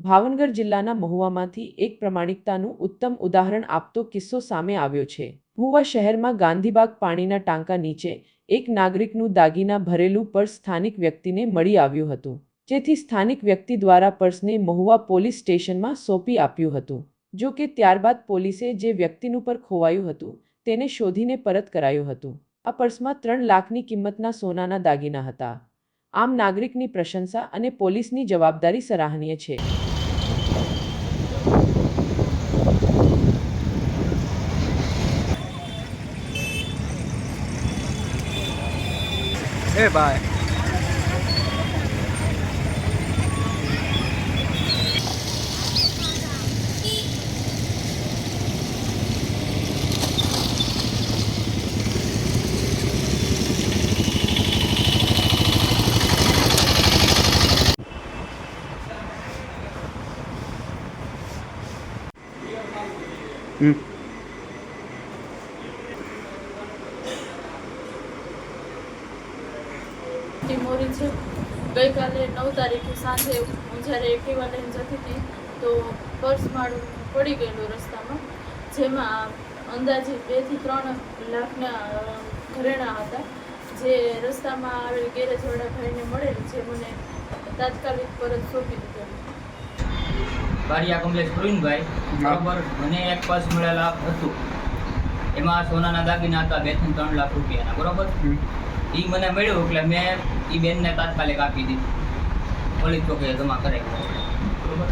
ભાવનગર જિલ્લાના મહુવામાંથી એક પ્રમાણિકતાનું ઉત્તમ ઉદાહરણ આપતો કિસ્સો સામે આવ્યો છે। મહુવા શહેરમાં ગાંધીબાગ પાણીના ટાંકા નીચે એક નાગરિકનું દાગીના ભરેલું પર્સ સ્થાનિક વ્યક્તિને મળી આવ્યું હતું, જેથી સ્થાનિક વ્યક્તિ દ્વારા પર્સને મહુવા પોલીસ સ્ટેશનમાં સોંપી આપ્યું હતું। જો કે ત્યારબાદ પોલીસે જે વ્યક્તિનું પર ખોવાયું હતું તેને શોધીને પરત કરાયું હતું। આ પર્સમાં 3 લાખની કિંમતના સોનાના દાગીના હતા। આમ નાગરિકની પ્રશંસા અને પોલીસની જવાબદારી સરાહનીય છે। એ ભાઈ મોરી છે। ગઈકાલે 9 તારીખે સાંજે હું જ્યારે એક્ટિવા લઈને જતી હતી તો પર્સ મારું પડી ગયેલું રસ્તામાં, જેમાં અંદાજે 2 થી 3 લાખના ઘરેણાં હતા, જે રસ્તામાં આવેલ ગેરેજવાળા ભાઈને મળેલ, જે મને તાત્કાલિક પરત સોંપી દીધેલું। બારિયા કમલેશ પ્રવીણભાઈ, બરાબર, મને એક પર્સ મળેલા હતું, એમાં સોનાના દાગીના હતા 2 થી 3 લાખ રૂપિયાના, બરાબર। એ મને મળ્યું એટલે મેં એ બેનને તાત્કાલિક આપી દીધી, પોલીસ ચોકીએ જમા કરાવી, બરાબર।